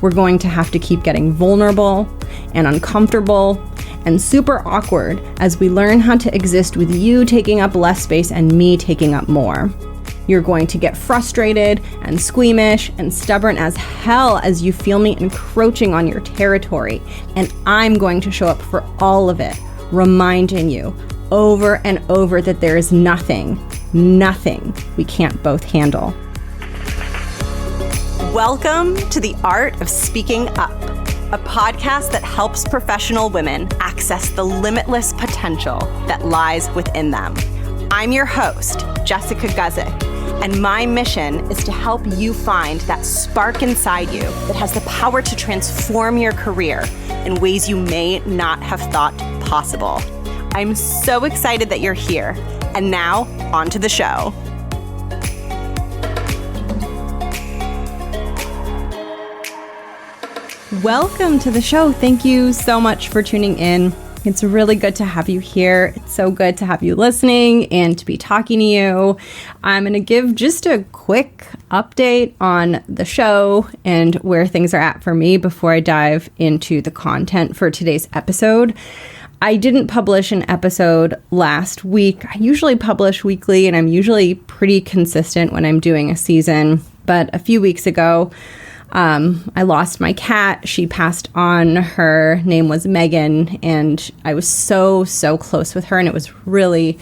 We're going to have to keep getting vulnerable and uncomfortable and super awkward as we learn how to exist with you taking up less space and me taking up more. You're going to get frustrated and squeamish and stubborn as hell as you feel me encroaching on your territory. And I'm going to show up for all of it, reminding you over and over that there is nothing we can't both handle. Welcome to The Art of Speaking Up, a podcast that helps professional women access the limitless potential that lies within them. I'm your host, Jessica Guzik, and my mission is to help you find that spark inside you that has the power to transform your career in ways you may not have thought possible. I'm so excited that you're here. And now, on to the show. Welcome to the show. Thank you so much for tuning in. It's really good to have you here. It's so good to have you listening and to be talking to you. I'm going to give just a quick update on the show and where things are at for me before I dive into the content for today's episode. I didn't publish an episode last week. I usually publish weekly, and I'm usually pretty consistent when I'm doing a season. But a few weeks ago, I lost my cat. She passed on. Her name was Megan, and I was so close with her, and it was really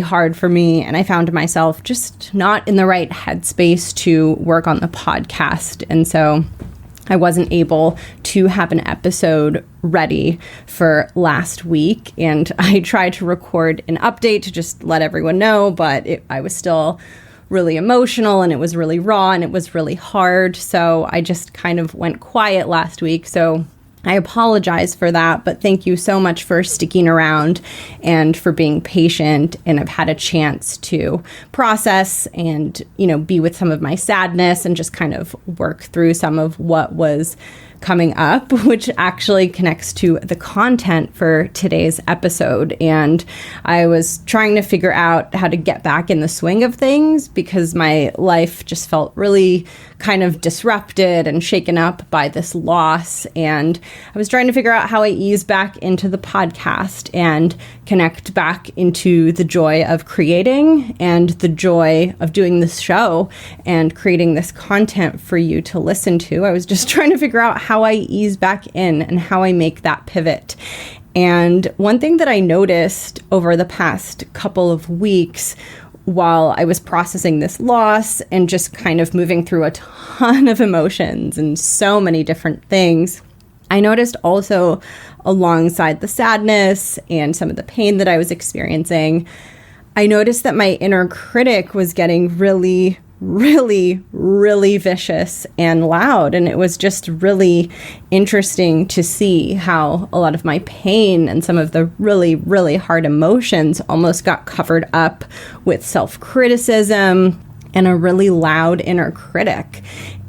hard for me. And I found myself just not in the right headspace to work on the podcast. And so I wasn't able to have an episode ready for last week. And I tried to record an update to just let everyone know, but I was still really emotional, and it was really raw, and it was really hard. So I just kind of went quiet last week. So I apologize for that, but thank you so much for sticking around and for being patient. And I've had a chance to process and, be with some of my sadness and just kind of work through some of what was coming up, which actually connects to the content for today's episode. And I was trying to figure out how to get back in the swing of things because my life just felt really kind of disrupted and shaken up by this loss. And I was trying to figure out how I ease back into the podcast and connect back into the joy of creating and the joy of doing this show and creating this content for you to listen to. I was just trying to figure out how I ease back in and how I make that pivot. And one thing that I noticed over the past couple of weeks while I was processing this loss and just kind of moving through a ton of emotions and so many different things, I noticed also alongside the sadness and some of the pain that I was experiencing, I noticed that my inner critic was getting really vicious and loud. And it was just really interesting to see how a lot of my pain and some of the really hard emotions almost got covered up with self-criticism and a really loud inner critic.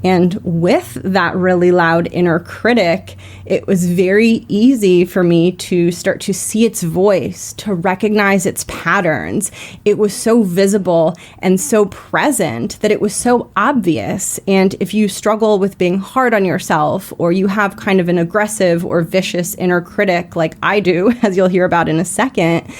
And with that really loud inner critic, it was very easy for me to start to see its voice, to recognize its patterns. It was so visible and so present that it was so obvious. And if you struggle with being hard on yourself, or you have kind of an aggressive or vicious inner critic like I do, as you'll hear about in a second,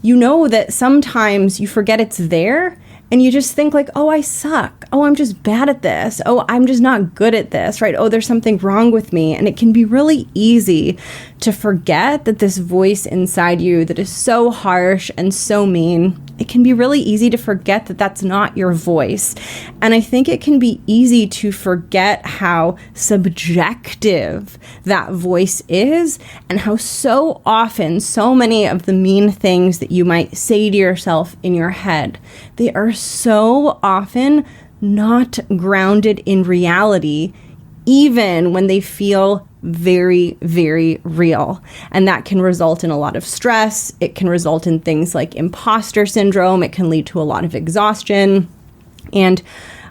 you know that sometimes you forget it's there. And you just think like, oh, I suck. Oh, I'm just bad at this. Oh, I'm just not good at this, right? Oh, there's something wrong with me. And it can be really easy to forget that this voice inside you that is so harsh and so mean, it can be really easy to forget that that's not your voice. And I think it can be easy to forget how subjective that voice is and how so often so many of the mean things that you might say to yourself in your head, they are so often not grounded in reality, even when they feel very real. And that can result in a lot of stress. It can result in things like impostor syndrome. It can lead to a lot of exhaustion. And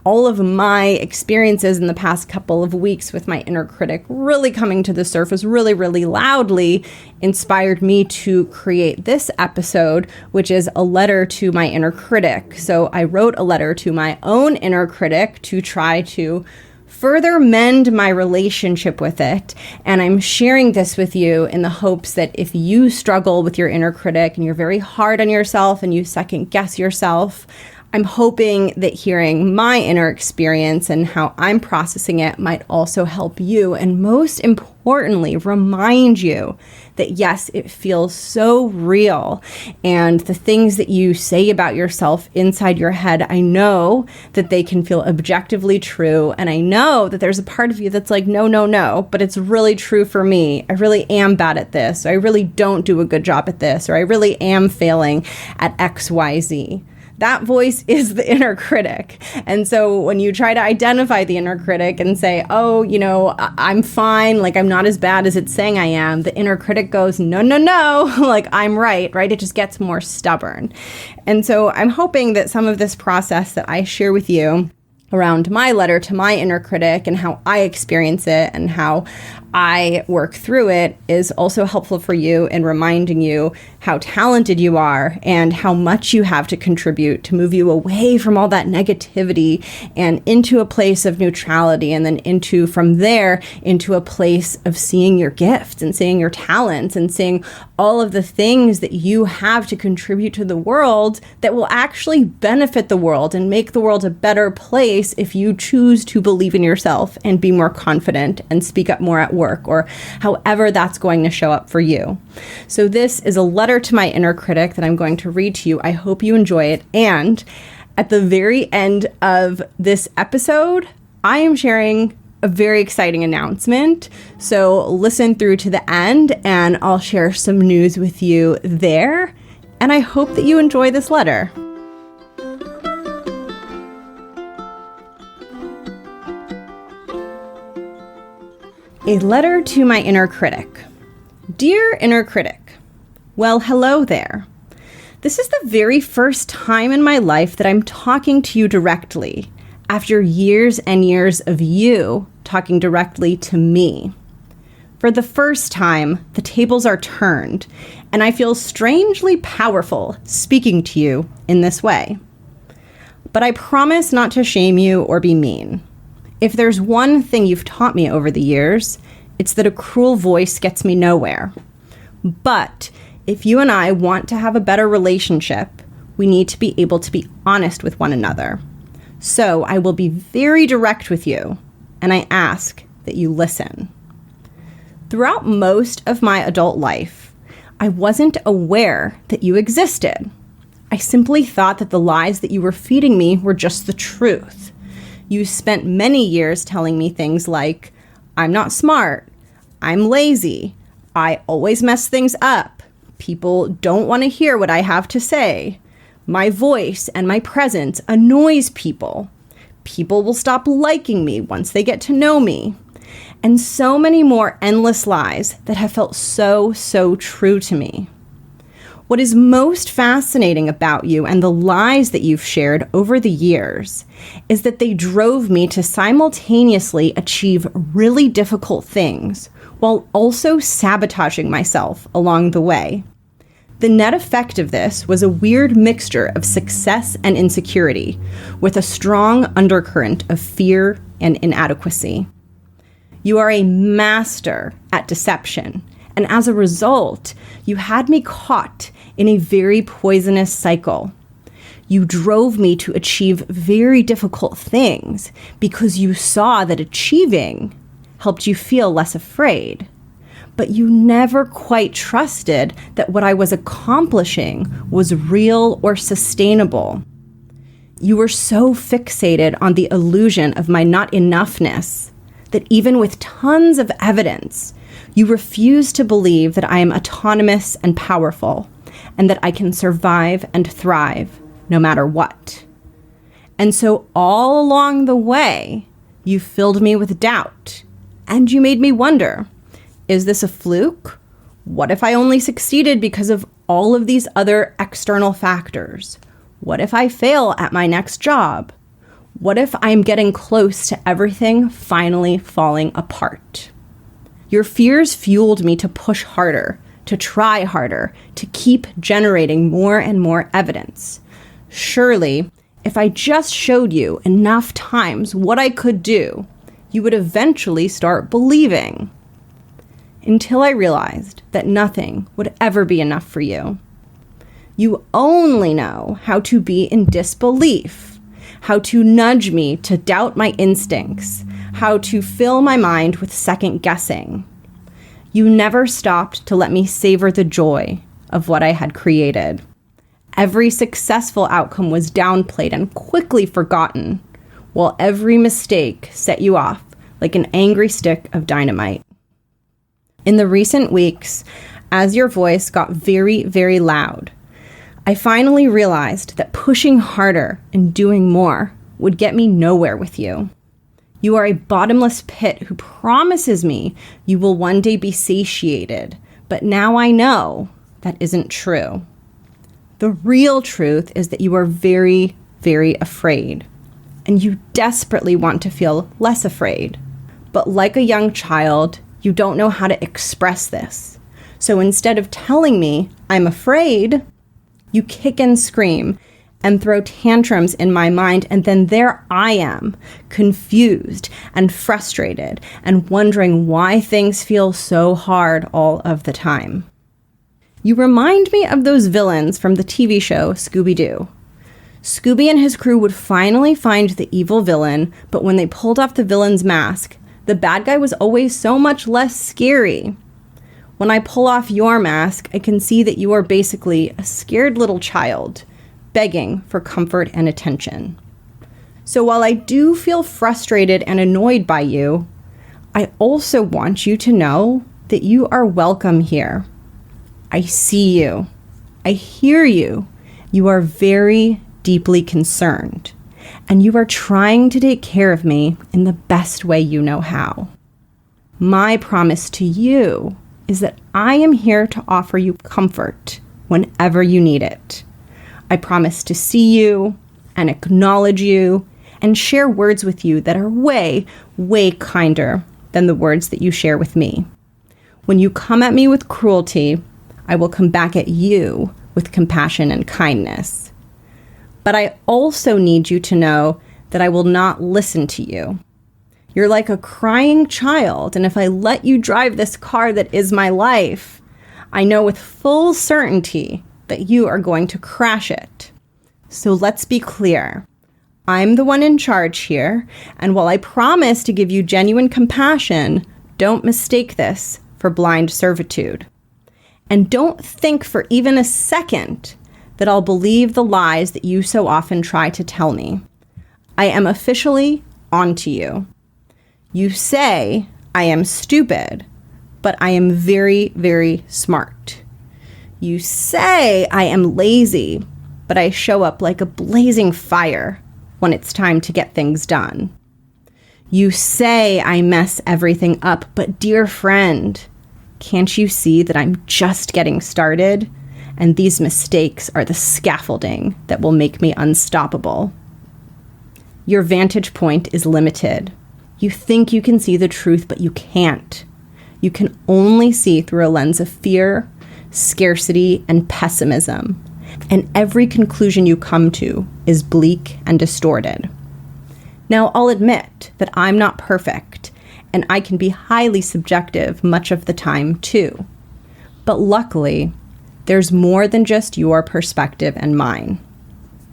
all of my experiences in the past couple of weeks with my inner critic really coming to the surface really loudly inspired me to create this episode, which is a letter to my inner critic. So I wrote a letter to my own inner critic to try to further mend my relationship with it. And I'm sharing this with you in the hopes that if you struggle with your inner critic and you're very hard on yourself and you second guess yourself, I'm hoping that hearing my inner experience and how I'm processing it might also help you, and most importantly, remind you that yes, it feels so real. And the things that you say about yourself inside your head, I know that they can feel objectively true. And I know that there's a part of you that's like, no, but it's really true for me. I really am bad at this. Or I really don't do a good job at this. Or I really am failing at XYZ. That voice is the inner critic. And so when you try to identify the inner critic and say, oh, I'm fine, like I'm not as bad as it's saying I am, the inner critic goes, no, like I'm right? It just gets more stubborn. And so I'm hoping that some of this process that I share with you around my letter to my inner critic and how I experience it and how I work through it is also helpful for you in reminding you how talented you are and how much you have to contribute to move you away from all that negativity and into a place of neutrality, and then from there into a place of seeing your gifts and seeing your talents and seeing all of the things that you have to contribute to the world that will actually benefit the world and make the world a better place if you choose to believe in yourself and be more confident and speak up more at work, or however that's going to show up for you. So this is a letter to my inner critic that I'm going to read to you. I hope you enjoy it. And at the very end of this episode, I am sharing a very exciting announcement. So listen through to the end and I'll share some news with you there. And I hope that you enjoy this letter. A letter to my inner critic. Dear inner critic, well, hello there. This is the very first time in my life that I'm talking to you directly, after years and years of you talking directly to me. For the first time, the tables are turned, and I feel strangely powerful speaking to you in this way. But I promise not to shame you or be mean. If there's one thing you've taught me over the years, it's that a cruel voice gets me nowhere. But if you and I want to have a better relationship, we need to be able to be honest with one another. So I will be very direct with you, and I ask that you listen. Throughout most of my adult life, I wasn't aware that you existed. I simply thought that the lies that you were feeding me were just the truth. You spent many years telling me things like, I'm not smart, I'm lazy, I always mess things up, people don't want to hear what I have to say, my voice and my presence annoys people, people will stop liking me once they get to know me, and so many more endless lies that have felt so true to me. What is most fascinating about you and the lies that you've shared over the years is that they drove me to simultaneously achieve really difficult things while also sabotaging myself along the way. The net effect of this was a weird mixture of success and insecurity, with a strong undercurrent of fear and inadequacy. You are a master at deception, and as a result, you had me caught in a very poisonous cycle. You drove me to achieve very difficult things because you saw that achieving helped you feel less afraid. But you never quite trusted that what I was accomplishing was real or sustainable. You were so fixated on the illusion of my not enoughness that even with tons of evidence, you refuse to believe that I am autonomous and powerful, and that I can survive and thrive no matter what. And so all along the way, you filled me with doubt, and you made me wonder, is this a fluke? What if I only succeeded because of all of these other external factors? What if I fail at my next job? What if I'm getting close to everything finally falling apart? Your fears fueled me to push harder, to try harder, to keep generating more and more evidence. Surely, if I just showed you enough times what I could do, you would eventually start believing. Until I realized that nothing would ever be enough for you. You only know how to be in disbelief, how to nudge me to doubt my instincts, how to fill my mind with second guessing. You never stopped to let me savor the joy of what I had created. Every successful outcome was downplayed and quickly forgotten, while every mistake set you off like an angry stick of dynamite. In the recent weeks, as your voice got very, very loud, I finally realized that pushing harder and doing more would get me nowhere with you. You are a bottomless pit who promises me you will one day be satiated, but now I know that isn't true. The real truth is that you are very, very afraid, and you desperately want to feel less afraid. But like a young child, you don't know how to express this. So instead of telling me I'm afraid, you kick and scream and throw tantrums in my mind, and then there I am, confused and frustrated and wondering why things feel so hard all of the time. You remind me of those villains from the TV show Scooby-Doo. Scooby and his crew would finally find the evil villain, but when they pulled off the villain's mask, the bad guy was always so much less scary. When I pull off your mask, I can see that you are basically a scared little child, begging for comfort and attention. So while I do feel frustrated and annoyed by you, I also want you to know that you are welcome here. I see you. I hear you. You are very deeply concerned, and you are trying to take care of me in the best way you know how. My promise to you is that I am here to offer you comfort whenever you need it. I promise to see you and acknowledge you and share words with you that are way, way kinder than the words that you share with me. When you come at me with cruelty, I will come back at you with compassion and kindness. But I also need you to know that I will not listen to you. You're like a crying child, and if I let you drive this car that is my life, I know with full certainty that you are going to crash it. So let's be clear. I'm the one in charge here, and while I promise to give you genuine compassion, don't mistake this for blind servitude. And don't think for even a second that I'll believe the lies that you so often try to tell me. I am officially onto you. You say I am stupid, but I am very, very smart. You say I am lazy, but I show up like a blazing fire when it's time to get things done. You say I mess everything up, but dear friend, can't you see that I'm just getting started? And these mistakes are the scaffolding that will make me unstoppable. Your vantage point is limited. You think you can see the truth, but you can't. You can only see through a lens of fear, scarcity, and pessimism. And every conclusion you come to is bleak and distorted. Now, I'll admit that I'm not perfect, and I can be highly subjective much of the time too. But luckily, there's more than just your perspective and mine.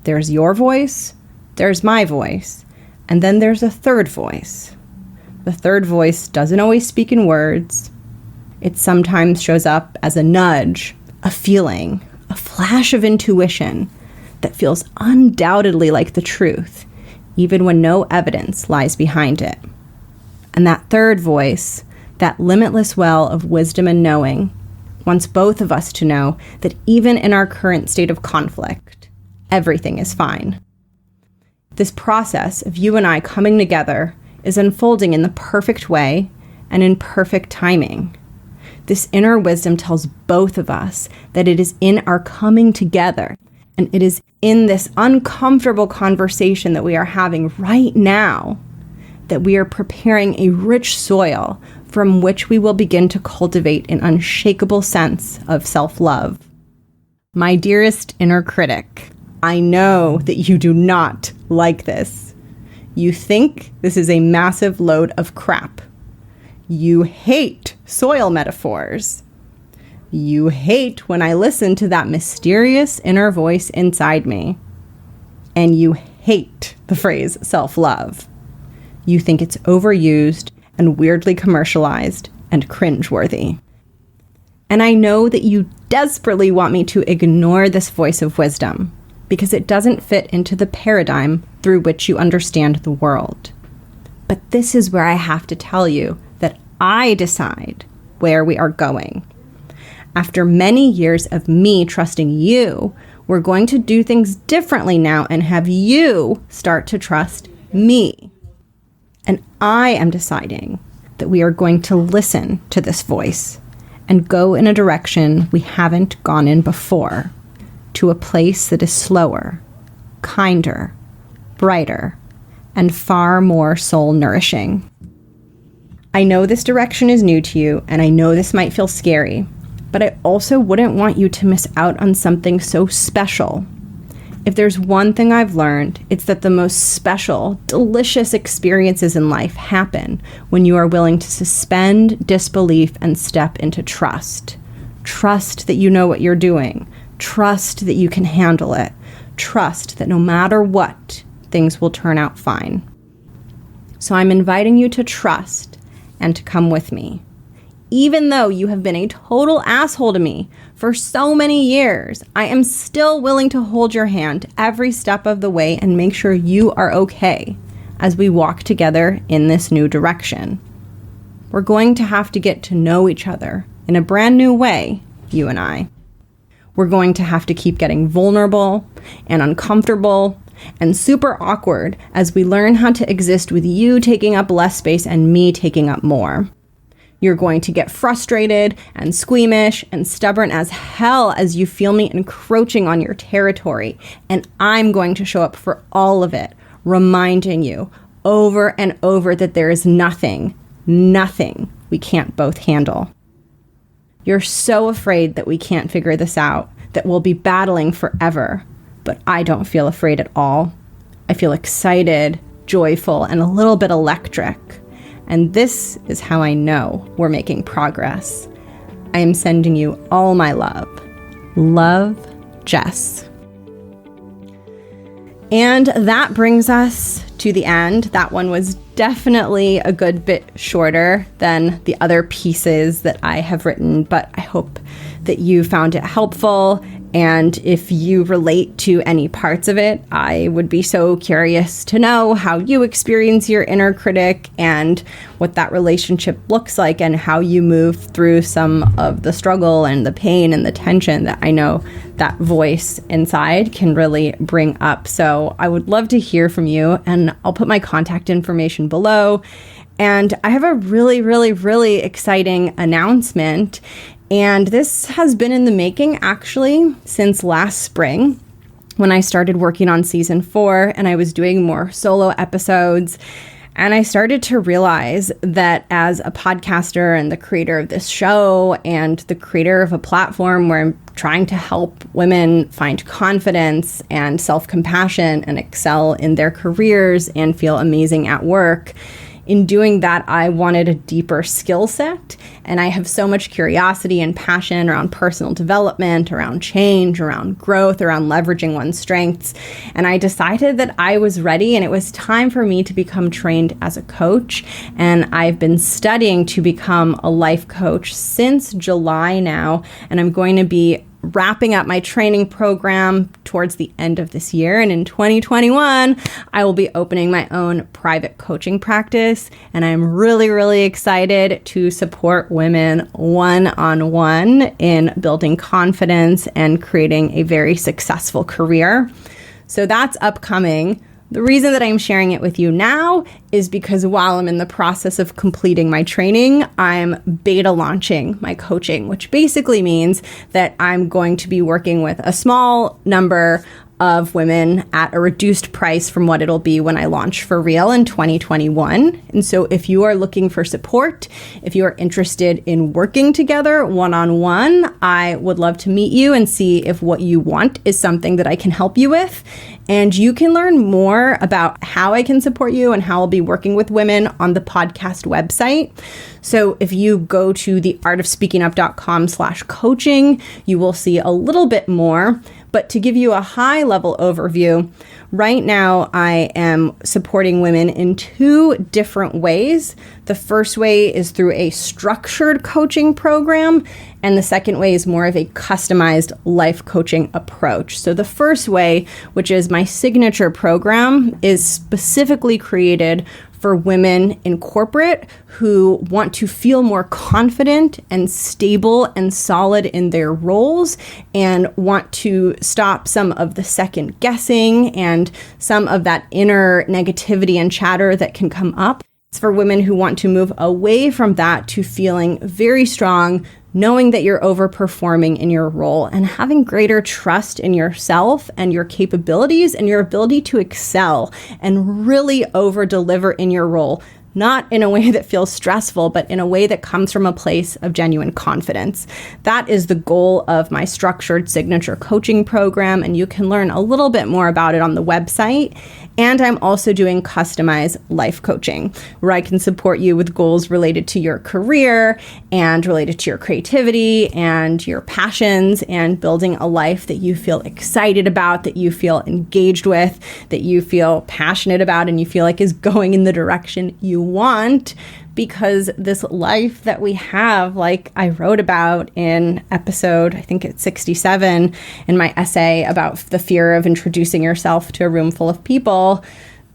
There's your voice, there's my voice, and then there's a third voice. The third voice doesn't always speak in words. It sometimes shows up as a nudge, a feeling, a flash of intuition that feels undoubtedly like the truth, even when no evidence lies behind it. And that third voice, that limitless well of wisdom and knowing, wants both of us to know that even in our current state of conflict, everything is fine. This process of you and I coming together is unfolding in the perfect way and in perfect timing. This inner wisdom tells both of us that it is in our coming together, and it is in this uncomfortable conversation that we are having right now that we are preparing a rich soil from which we will begin to cultivate an unshakable sense of self-love. My dearest inner critic, I know that you do not like this. You think this is a massive load of crap. You hate soil metaphors. You hate when I listen to that mysterious inner voice inside me. And you hate the phrase self-love. You think it's overused and weirdly commercialized and cringeworthy. And I know that you desperately want me to ignore this voice of wisdom because it doesn't fit into the paradigm through which you understand the world. But this is where I have to tell you that I decide where we are going. After many years of me trusting you, we're going to do things differently now and have you start to trust me. And I am deciding that we are going to listen to this voice and go in a direction we haven't gone in before, to a place that is slower, kinder, brighter, and far more soul nourishing. I know this direction is new to you, and I know this might feel scary, but I also wouldn't want you to miss out on something so special. If there's one thing I've learned, it's that the most special, delicious experiences in life happen when you are willing to suspend disbelief and step into trust. Trust that you know what you're doing. Trust that you can handle it. Trust that no matter what, things will turn out fine. So I'm inviting you to trust and to come with me. Even though you have been a total asshole to me for so many years, I am still willing to hold your hand every step of the way and make sure you are okay as we walk together in this new direction. We're going to have to get to know each other in a brand new way, you and I. We're going to have to keep getting vulnerable and uncomfortable and super awkward as we learn how to exist with you taking up less space and me taking up more. You're going to get frustrated and squeamish and stubborn as hell as you feel me encroaching on your territory. And I'm going to show up for all of it, reminding you over and over that there is nothing we can't both handle. You're so afraid that we can't figure this out, that we'll be battling forever. But I don't feel afraid at all. I feel excited, joyful, and a little bit electric. And this is how I know we're making progress. I am sending you all my love. Love, Jess. And that brings us to the end. That one was definitely a good bit shorter than the other pieces that I have written, but I hope that you found it helpful. And if you relate to any parts of it, I would be so curious to know how you experience your inner critic and what that relationship looks like and how you move through some of the struggle and the pain and the tension that I know that voice inside can really bring up. So I would love to hear from you, and I'll put my contact information below. And I have a really, really, really exciting announcement. And this has been in the making actually since last spring when I started working on season 4 and I was doing more solo episodes. And I started to realize that as a podcaster and the creator of this show and the creator of a platform where I'm trying to help women find confidence and self-compassion and excel in their careers and feel amazing at work, in doing that, I wanted a deeper skill set, and I have so much curiosity and passion around personal development, around change, around growth, around leveraging one's strengths, and I decided that I was ready and it was time for me to become trained as a coach, and I've been studying to become a life coach since July now, and I'm going to be wrapping up my training program towards the end of this year. And in 2021, I will be opening my own private coaching practice. And I'm really, really excited to support women one-on-one in building confidence and creating a very successful career. So that's upcoming. The reason that I'm sharing it with you now is because while I'm in the process of completing my training, I'm beta launching my coaching, which basically means that I'm going to be working with a small number of women at a reduced price from what it'll be when I launch for real in 2021. And so if you are looking for support, if you are interested in working together one-on-one, I would love to meet you and see if what you want is something that I can help you with. And you can learn more about how I can support you and how I'll be working with women on the podcast website. So if you go to theartofspeakingup.com/coaching, you will see a little bit more. But to give you a high level overview, right now I am supporting women in 2 different ways. The first way is through a structured coaching program, and the second way is more of a customized life coaching approach. So the first way, which is my signature program, is specifically created for women in corporate who want to feel more confident and stable and solid in their roles and want to stop some of the second guessing and some of that inner negativity and chatter that can come up. It's for women who want to move away from that to feeling very strong, knowing that you're overperforming in your role and having greater trust in yourself and your capabilities and your ability to excel and really over deliver in your role. Not in a way that feels stressful, but in a way that comes from a place of genuine confidence. That is the goal of my structured signature coaching program, and you can learn a little bit more about it on the website. And I'm also doing customized life coaching, where I can support you with goals related to your career and related to your creativity and your passions and building a life that you feel excited about, that you feel engaged with, that you feel passionate about, and you feel like is going in the direction you want. Because this life that we have, like I wrote about in episode, I think it's 67, in my essay about the fear of introducing yourself to a room full of people,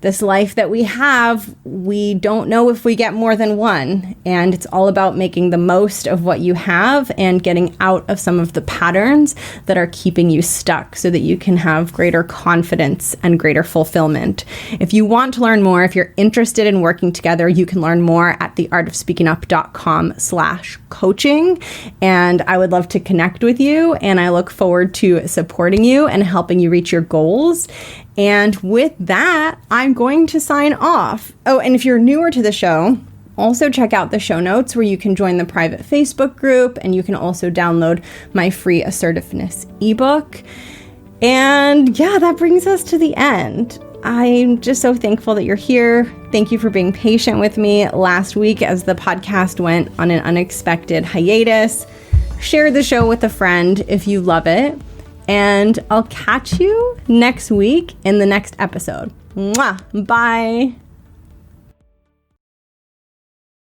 this life that we have, we don't know if we get more than one. And it's all about making the most of what you have and getting out of some of the patterns that are keeping you stuck so that you can have greater confidence and greater fulfillment. If you want to learn more, if you're interested in working together, you can learn more at theartofspeakingup.com/coaching. And I would love to connect with you. And I look forward to supporting you and helping you reach your goals. And with that, I'm going to sign off. Oh, and if you're newer to the show, also check out the show notes where you can join the private Facebook group, and you can also download my free assertiveness ebook. And yeah, that brings us to the end. I'm just so thankful that you're here. Thank you for being patient with me last week as the podcast went on an unexpected hiatus. Share the show with a friend if you love it. And I'll catch you next week in the next episode. Mwah! Bye.